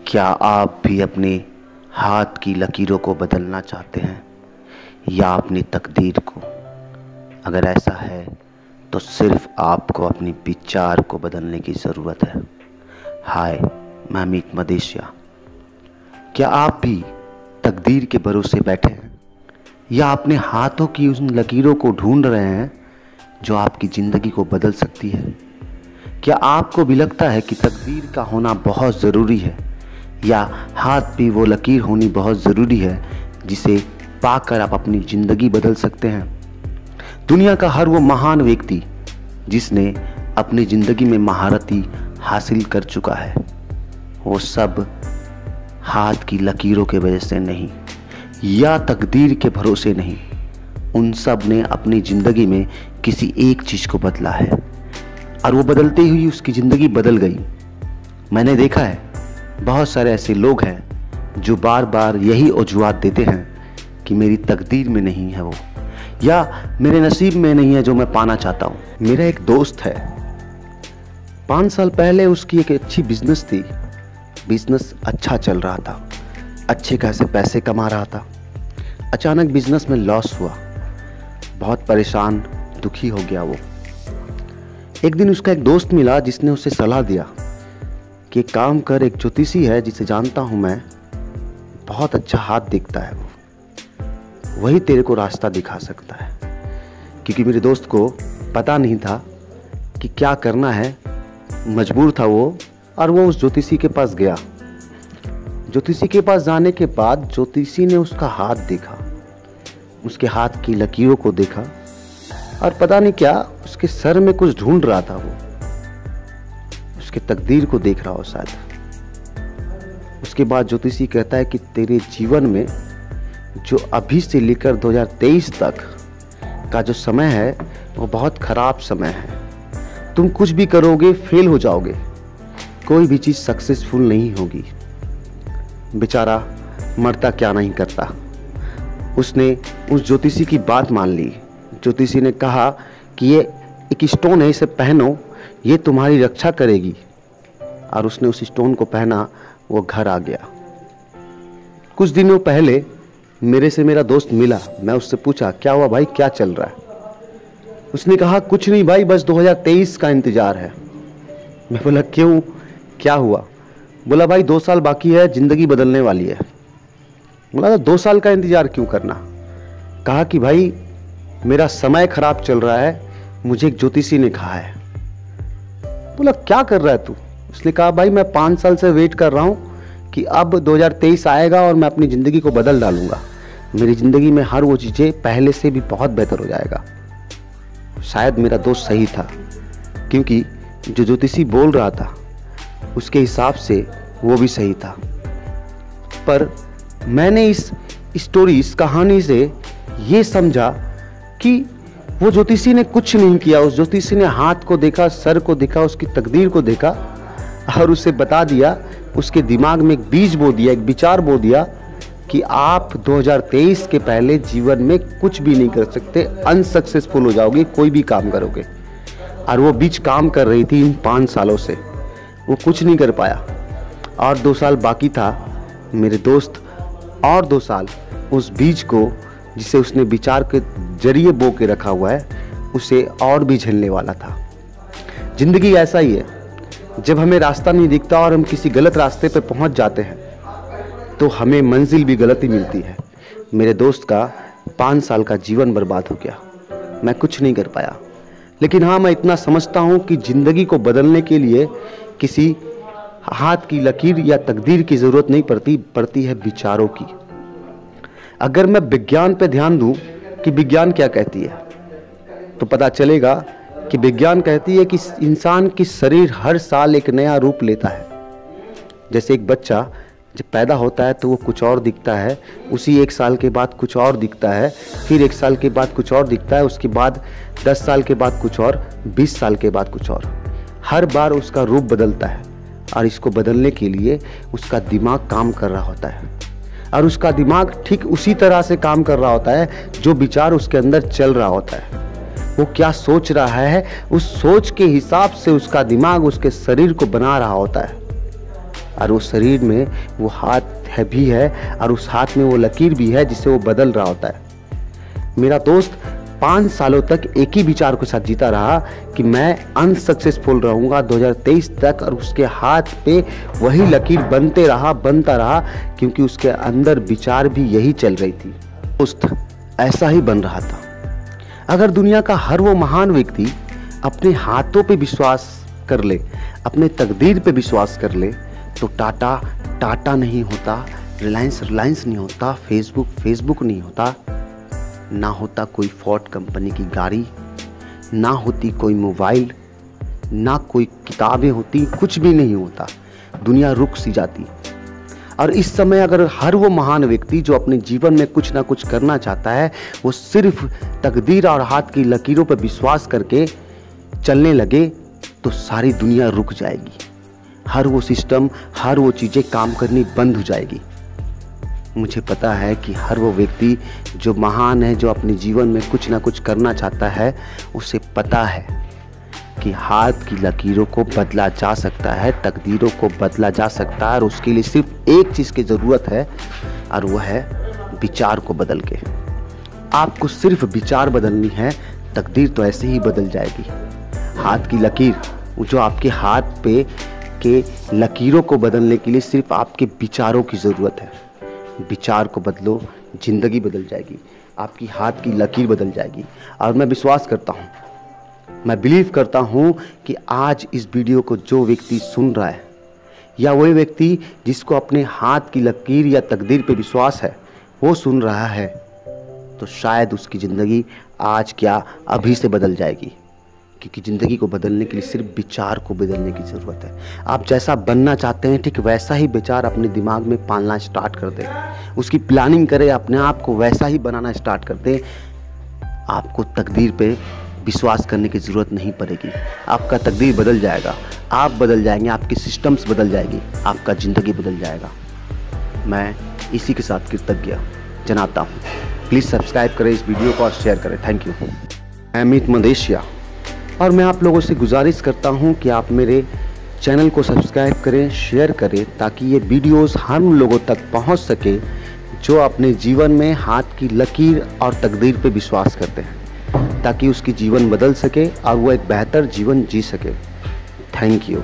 क्या आप भी अपने हाथ की लकीरों को बदलना चाहते हैं या अपनी तकदीर को? अगर ऐसा है तो सिर्फ आपको अपनी विचार को बदलने की ज़रूरत है। हाय, मैं अमित मदेशिया। क्या आप भी तकदीर के भरोसे बैठे हैं या अपने हाथों की उन लकीरों को ढूंढ रहे हैं जो आपकी ज़िंदगी को बदल सकती है? क्या आपको भी लगता है कि तकदीर का होना बहुत ज़रूरी है या हाथ भी वो लकीर होनी बहुत ज़रूरी है जिसे पाकर आप अपनी ज़िंदगी बदल सकते हैं? दुनिया का हर वो महान व्यक्ति जिसने अपनी ज़िंदगी में महारती हासिल कर चुका है, वो सब हाथ की लकीरों के वजह से नहीं या तकदीर के भरोसे नहीं, उन सब ने अपनी ज़िंदगी में किसी एक चीज़ को बदला है और वो बदलते ही उसकी ज़िंदगी बदल गई। मैंने देखा है बहुत सारे ऐसे लोग हैं जो बार बार यही वजूहात देते हैं कि मेरी तकदीर में नहीं है वो, या मेरे नसीब में नहीं है जो मैं पाना चाहता हूँ। मेरा एक दोस्त है, 5 साल पहले उसकी एक अच्छी बिजनेस थी, बिजनेस अच्छा चल रहा था, अच्छे खासे पैसे कमा रहा था। अचानक बिजनेस में लॉस हुआ, बहुत परेशान दुखी हो गया वो। एक दिन उसका एक दोस्त मिला जिसने उसे सलाह दिया कि काम कर, एक ज्योतिषी है जिसे जानता हूँ मैं, बहुत अच्छा हाथ देखता है, वही तेरे को रास्ता दिखा सकता है। क्योंकि मेरे दोस्त को पता नहीं था कि क्या करना है, मजबूर था वो, और वो उस ज्योतिषी के पास गया। ज्योतिषी के पास जाने के बाद ज्योतिषी ने उसका हाथ देखा, उसके हाथ की लकीरों को देखा, और पता नहीं क्या उसके सर में कुछ ढूंढ रहा था वो, उसके तकदीर को देख रहा हो शायद। उसके बाद ज्योतिषी कहता है कि तेरे जीवन में जो अभी से लेकर 2023 तक का जो समय है वो बहुत खराब समय है। तुम कुछ भी करोगे फेल हो जाओगे, कोई भी चीज़ सक्सेसफुल नहीं होगी। बेचारा मरता क्या नहीं करता। उसने उस ज्योतिषी की बात मान ली। ज्योतिषी ने कहा कि ये एक स्टोन है, इसे पहनो, ये तुम्हारी रक्षा करेगी। और उसने उस स्टोन को पहना, वो घर आ गया। कुछ दिनों पहले मेरे से मेरा दोस्त मिला, मैं उससे पूछा क्या हुआ भाई, क्या चल रहा है? उसने कहा कुछ नहीं भाई, बस 2023 का इंतजार है। मैं बोला क्यों, क्या हुआ? बोला भाई 2 साल बाकी है, जिंदगी बदलने वाली है। बोला 2 साल का इंतजार क्यों करना? कहा कि भाई मेरा समय खराब चल रहा है, मुझे एक ज्योतिषी ने कहा है। बोला क्या कर रहा है तू? उसने कहा भाई मैं 5 साल से वेट कर रहा हूँ कि अब 2023 आएगा और मैं अपनी ज़िंदगी को बदल डालूंगा। मेरी ज़िंदगी में हर वो चीज़ें पहले से भी बहुत बेहतर हो जाएगा। शायद मेरा दोस्त सही था, क्योंकि जो ज्योतिषी बोल रहा था उसके हिसाब से वो भी सही था। पर मैंने इस स्टोरी, इस कहानी से ये समझा कि वो ज्योतिषी ने कुछ नहीं किया। उस ज्योतिषी ने हाथ को देखा, सर को देखा, उसकी तकदीर को देखा और उसे बता दिया, उसके दिमाग में एक बीज बो दिया, एक विचार बो दिया कि आप 2023 के पहले जीवन में कुछ भी नहीं कर सकते, अनसक्सेसफुल हो जाओगे कोई भी काम करोगे। और वो बीज काम कर रही थी इन 5 सालों से, वो कुछ नहीं कर पाया। और 2 साल बाकी था। मेरे दोस्त और 2 साल उस बीज को, जिसे उसने विचार के जरिए बो के रखा हुआ है, उसे और भी झेलने वाला था। जिंदगी ऐसा ही है, जब हमें रास्ता नहीं दिखता और हम किसी गलत रास्ते पर पहुंच जाते हैं तो हमें मंजिल भी गलत ही मिलती है। मेरे दोस्त का 5 साल का जीवन बर्बाद हो गया, मैं कुछ नहीं कर पाया। लेकिन हाँ, मैं इतना समझता हूँ कि ज़िंदगी को बदलने के लिए किसी हाथ की लकीर या तकदीर की ज़रूरत नहीं पड़ती है विचारों की। अगर मैं विज्ञान पे ध्यान दूं कि विज्ञान क्या कहती है, तो पता चलेगा कि विज्ञान कहती है कि इंसान की शरीर हर साल एक नया रूप लेता है। जैसे एक बच्चा जब पैदा होता है तो वो कुछ और दिखता है, उसी 1 साल के बाद कुछ और दिखता है, फिर 1 साल के बाद कुछ और दिखता है, उसके बाद 10 साल के बाद कुछ और, 20 साल के बाद कुछ और। हर बार उसका रूप बदलता है और इसको बदलने के लिए उसका दिमाग काम कर रहा होता है। और उसका दिमाग ठीक उसी तरह से काम कर रहा होता है जो विचार उसके अंदर चल रहा होता है। वो क्या सोच रहा है, उस सोच के हिसाब से उसका दिमाग उसके शरीर को बना रहा होता है। और वो शरीर में वो हाथ है भी है और उस हाथ में वो लकीर भी है जिससे वो बदल रहा होता है। मेरा दोस्त 5 सालों तक एक ही विचार के साथ जीता रहा कि मैं अनसक्सेसफुल रहूंगा 2023 तक, और उसके हाथ पे वही लकीर बनता रहा क्योंकि उसके अंदर विचार भी यही चल रही थी। दोस्त ऐसा ही बन रहा था। अगर दुनिया का हर वो महान व्यक्ति अपने हाथों पे विश्वास कर ले, अपने तकदीर पे विश्वास कर ले, तो टाटा नहीं होता, रिलायंस नहीं होता, फेसबुक नहीं होता, ना होता कोई फोर्ड कंपनी की गाड़ी, ना होती कोई मोबाइल, ना कोई किताबें होती, कुछ भी नहीं होता। दुनिया रुक सी जाती। और इस समय अगर हर वो महान व्यक्ति जो अपने जीवन में कुछ ना कुछ करना चाहता है, वो सिर्फ तकदीर और हाथ की लकीरों पर विश्वास करके चलने लगे, तो सारी दुनिया रुक जाएगी। हर वो सिस्टम, हर वो चीज़ें काम करनी बंद हो जाएगी। मुझे पता है कि हर वो व्यक्ति जो महान है, जो अपने जीवन में कुछ ना कुछ करना चाहता है, उसे पता है कि हाथ की लकीरों को बदला जा सकता है, तकदीरों को बदला जा सकता है, और उसके लिए सिर्फ एक चीज़ की ज़रूरत है, और वो है विचार को बदल के। आपको सिर्फ विचार बदलनी है, तकदीर तो ऐसे ही बदल जाएगी। हाथ की लकीर, जो आपके हाथ पे के लकीरों को बदलने के लिए सिर्फ आपके विचारों की ज़रूरत है। विचार को बदलो, ज़िंदगी बदल जाएगी, आपकी हाथ की लकीर बदल जाएगी। और मैं विश्वास करता हूँ, मैं बिलीव करता हूँ कि आज इस वीडियो को जो व्यक्ति सुन रहा है, या वही व्यक्ति जिसको अपने हाथ की लकीर या तकदीर पे विश्वास है, वो सुन रहा है, तो शायद उसकी ज़िंदगी आज क्या अभी से बदल जाएगी। क्योंकि ज़िंदगी को बदलने के लिए सिर्फ विचार को बदलने की ज़रूरत है। आप जैसा बनना चाहते हैं, ठीक वैसा ही विचार अपने दिमाग में पालना स्टार्ट कर दें, उसकी प्लानिंग करें, अपने आप को वैसा ही बनाना स्टार्ट कर दें। आपको तकदीर पे विश्वास करने की ज़रूरत नहीं पड़ेगी। आपका तकदीर बदल जाएगा, आप बदल जाएंगे, आपकी सिस्टम्स बदल जाएगी, आपका ज़िंदगी बदल जाएगा। मैं इसी के साथ कृतज्ञ जनाता हूँ। प्लीज़ सब्सक्राइब करें इस वीडियो को और शेयर करें। Thank you. मैं अमित मदेशिया, और मैं आप लोगों से गुजारिश करता हूं कि आप मेरे चैनल को सब्सक्राइब करें, शेयर करें, ताकि ये वीडियोस हम लोगों तक पहुंच सके जो अपने जीवन में हाथ की लकीर और तकदीर पे विश्वास करते हैं, ताकि उसकी जीवन बदल सके और वो एक बेहतर जीवन जी सके। Thank you.